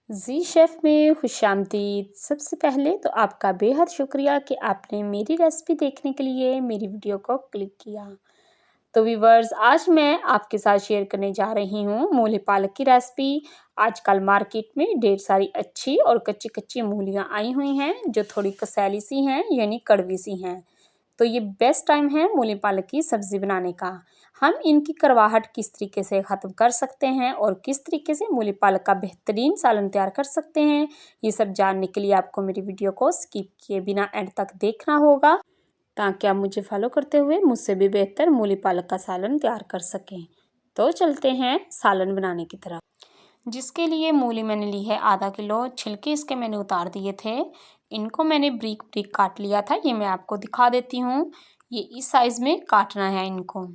जी chef में खुशामदीद। सबसे पहले तो आपका बेहद शुक्रिया कि आपने मेरी रेसिपी देखने के लिए मेरी वीडियो को क्लिक किया। तो व्यूअर्स, आज मैं आपके साथ शेयर करने जा रही हूँ मूली पालक की रेसिपी। आजकल मार्केट में ढेर सारी अच्छी और कच्ची-कच्ची मूलियाँ आई हुई हैं जो थोड़ी कसैली सी हैं यानी कड़वी सी हैं। तो ये बेस्ट टाइम है मूली पालक की सब्ज़ी बनाने का। हम इनकी कड़वाहट किस तरीके से ख़त्म कर सकते हैं और किस तरीके से मूली पालक का बेहतरीन सालन तैयार कर सकते हैं, ये सब जानने के लिए आपको मेरी वीडियो को स्किप किए बिना एंड तक देखना होगा, ताकि आप मुझे फॉलो करते हुए मुझसे भी बेहतर मूली पालक का सालन तैयार कर सकें। तो चलते हैं सालन बनाने की तरफ। जिसके लिए मूली मैंने ली है आधा किलो। छिलके इसके मैंने उतार दिए थे। इनको मैंने ब्रीक ब्रीक काट लिया था। ये मैं आपको दिखा देती हूँ। ये इस साइज़ में काटना है इनको।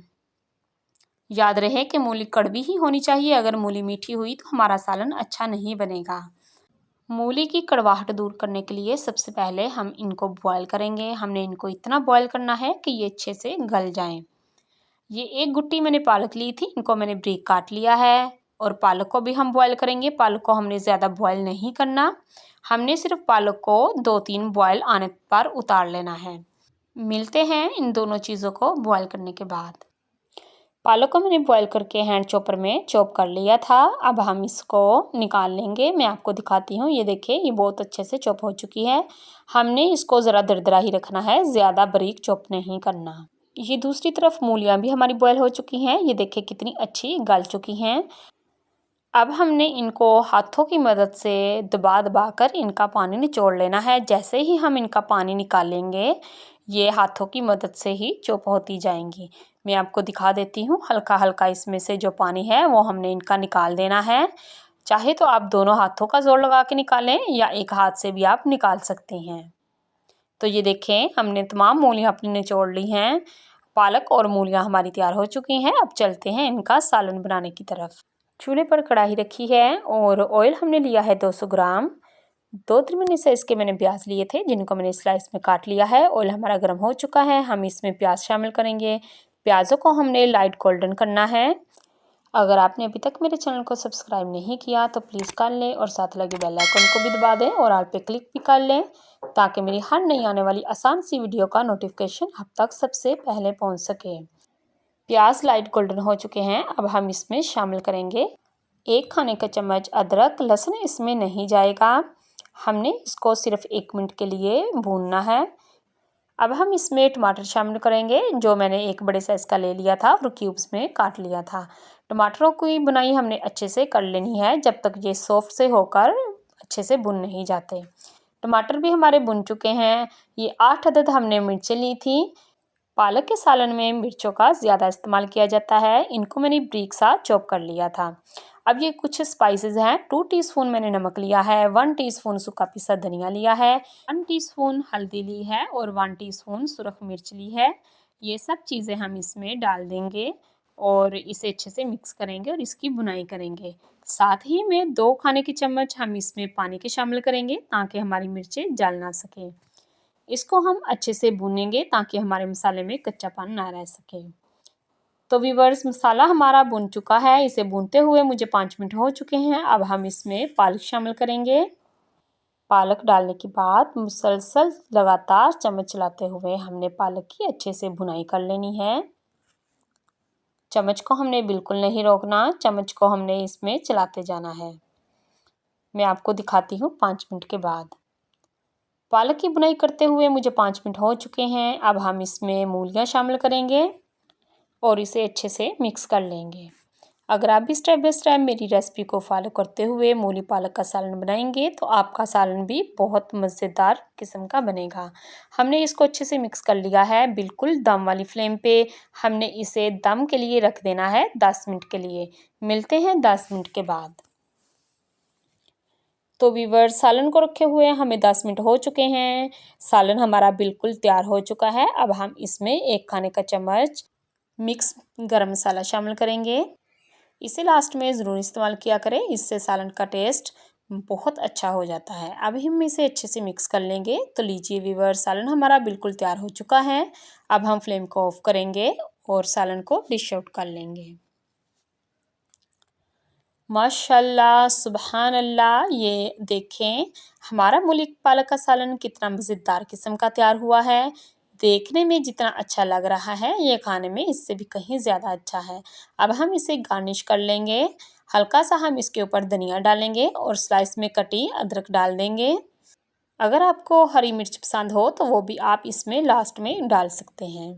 याद रहे कि मूली कड़वी ही होनी चाहिए। अगर मूली मीठी हुई तो हमारा सालन अच्छा नहीं बनेगा। मूली की कड़वाहट दूर करने के लिए सबसे पहले हम इनको बॉयल करेंगे। हमने इनको इतना बॉयल करना है कि ये अच्छे से गल जाएं। ये एक गुट्टी मैंने पालक ली थी, इनको मैंने ब्रीक काट लिया है। और पालक को भी हम बॉयल करेंगे। पालक को हमने ज़्यादा बॉयल नहीं करना। हमने सिर्फ पालक को 2-3 बॉयल आने पर उतार लेना है। मिलते हैं इन दोनों चीज़ों को बॉयल करने के बाद। पालक को मैंने बॉयल करके हैंड चॉपर में चॉप कर लिया था। अब हम इसको निकाल लेंगे। मैं आपको दिखाती हूँ। ये देखिए, ये बहुत अच्छे से चॉप हो चुकी है। हमने इसको ज़रा दरदरा ही रखना है, ज़्यादा बारीक चॉप नहीं करना। ये दूसरी तरफ मूलियाँ भी हमारी बॉयल हो चुकी हैं। ये देखिए कितनी अच्छी गल चुकी हैं। अब हमने इनको हाथों की मदद से दबा दबा कर इनका पानी निचोड़ लेना है। जैसे ही हम इनका पानी निकालेंगे, ये हाथों की मदद से ही चुप होती जाएंगी। मैं आपको दिखा देती हूँ। हल्का हल्का इसमें से जो पानी है वो हमने इनका निकाल देना है। चाहे तो आप दोनों हाथों का जोर लगा के निकालें या एक हाथ से भी आप निकाल सकते हैं। तो ये देखें, हमने तमाम मूलियाँ अपनी निचोड़ ली हैं। पालक और मूलियाँ हमारी तैयार हो चुकी हैं। अब चलते हैं इनका सालन बनाने की तरफ। चूल्हे पर कढ़ाई रखी है और ऑयल हमने लिया है 200 ग्राम। 2 त्रिकोणीय साइज़ के मैंने प्याज लिए थे, जिनको मैंने स्लाइस में काट लिया है। ऑयल हमारा गर्म हो चुका है। हम इसमें प्याज शामिल करेंगे। प्याज़ों को हमने लाइट गोल्डन करना है। अगर आपने अभी तक मेरे चैनल को सब्सक्राइब नहीं किया तो प्लीज़ कर लें और साथ लगे बेल आइकन को भी दबा दें और ऑल पे क्लिक भी कर लें, ताकि मेरी हर नई आने वाली आसान सी वीडियो का नोटिफिकेशन आप तक सबसे पहले पहुंच सके। प्याज लाइट गोल्डन हो चुके हैं। अब हम इसमें शामिल करेंगे 1 खाने का चम्मच अदरक। लहसुन इसमें नहीं जाएगा। हमने इसको सिर्फ 1 मिनट के लिए भूनना है। अब हम इसमें टमाटर शामिल करेंगे, जो मैंने एक बड़े साइज़ का ले लिया था और क्यूब्स में काट लिया था। टमाटरों की बुनाई हमने अच्छे से कर लेनी है, जब तक ये सॉफ्ट से होकर अच्छे से भुन नहीं जाते। टमाटर भी हमारे भुन चुके हैं। ये 8 अदद हमने मिर्चें ली थी। पालक के सालन में मिर्चों का ज़्यादा इस्तेमाल किया जाता है। इनको मैंने ब्रीक सा चॉप कर लिया था। अब ये कुछ स्पाइसेस हैं। 2 टीस्पून मैंने नमक लिया है, 1 टीस्पून सूखा पिसा धनिया लिया है, 1 टीस्पून हल्दी ली है और 1 टीस्पून सुरख मिर्च ली है। ये सब चीज़ें हम इसमें डाल देंगे और इसे अच्छे से मिक्स करेंगे और इसकी भुनाई करेंगे। साथ ही में 2 खाने के चम्मच हम इसमें पानी के शामिल करेंगे, ताकि हमारी मिर्चें जल ना सकें। इसको हम अच्छे से भूनेंगे ताकि हमारे मसाले में कच्चापन ना रह सके। तो व्यूअर्स, मसाला हमारा भुन चुका है। इसे भूनते हुए मुझे 5 मिनट हो चुके हैं। अब हम इसमें पालक शामिल करेंगे। पालक डालने के बाद मुसलसल लगातार चम्मच चलाते हुए हमने पालक की अच्छे से भुनाई कर लेनी है। चम्मच को हमने बिल्कुल नहीं रोकना, चम्मच को हमने इसमें चलाते जाना है। मैं आपको दिखाती हूँ 5 मिनट के बाद। पालक की बुनाई करते हुए मुझे 5 मिनट हो चुके हैं। अब हम इसमें मूलियाँ शामिल करेंगे और इसे अच्छे से मिक्स कर लेंगे। अगर आप भी स्टेप बाय स्टेप मेरी रेसिपी को फॉलो करते हुए मूली पालक का सालन बनाएंगे तो आपका सालन भी बहुत मज़ेदार किस्म का बनेगा। हमने इसको अच्छे से मिक्स कर लिया है। बिल्कुल दम वाली फ्लेम पे हमने इसे दम के लिए रख देना है 10 मिनट के लिए। मिलते हैं 10 मिनट के बाद। तो व्यूअर्स, सालन को रखे हुए हमें 10 मिनट हो चुके हैं। सालन हमारा बिल्कुल तैयार हो चुका है। अब हम इसमें 1 खाने का चम्मच मिक्स गरम मसाला शामिल करेंगे। इसे लास्ट में ज़रूर इस्तेमाल किया करें, इससे सालन का टेस्ट बहुत अच्छा हो जाता है। अब हम इसे अच्छे से मिक्स कर लेंगे। तो लीजिए व्यूअर्स, सालन हमारा बिल्कुल तैयार हो चुका है। अब हम फ्लेम को ऑफ करेंगे और सालन को डिश आउट कर लेंगे। माशाल्लाह, सुबहान अल्लाह। ये देखें, हमारा मूली पालक का सालन कितना मज़ेदार किस्म का तैयार हुआ है। देखने में जितना अच्छा लग रहा है, ये खाने में इससे भी कहीं ज़्यादा अच्छा है। अब हम इसे गार्निश कर लेंगे। हल्का सा हम इसके ऊपर धनिया डालेंगे और स्लाइस में कटी अदरक डाल देंगे। अगर आपको हरी मिर्च पसंद हो तो वो भी आप इसमें लास्ट में डाल सकते हैं।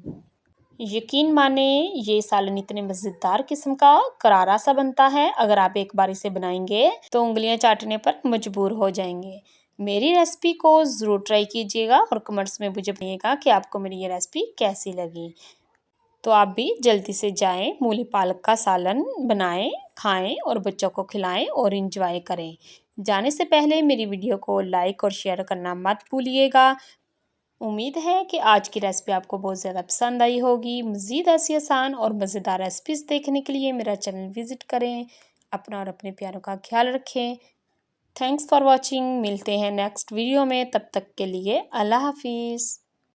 यकीन माने, ये सालन इतने मज़ेदार किस्म का करारा सा बनता है। अगर आप एक बार इसे बनाएंगे तो उंगलियां चाटने पर मजबूर हो जाएंगे। मेरी रेसिपी को ज़रूर ट्राई कीजिएगा और कमेंट्स में मुझे बताइएगा कि आपको मेरी ये रेसिपी कैसी लगी। तो आप भी जल्दी से जाएं, मूली पालक का सालन बनाएं, खाएं और बच्चों को खिलाएं और इंजॉय करें। जाने से पहले मेरी वीडियो को लाइक और शेयर करना मत भूलिएगा। उम्मीद है कि आज की रेसिपी आपको बहुत ज़्यादा पसंद आई होगी। मज़ीद ऐसी आसान और मज़ेदार रेसिपीज़ देखने के लिए मेरा चैनल विज़िट करें। अपना और अपने प्यारों का ख्याल रखें। Thanks for watching. मिलते हैं नेक्स्ट वीडियो में, तब तक के लिए अल्लाह हाफिज़।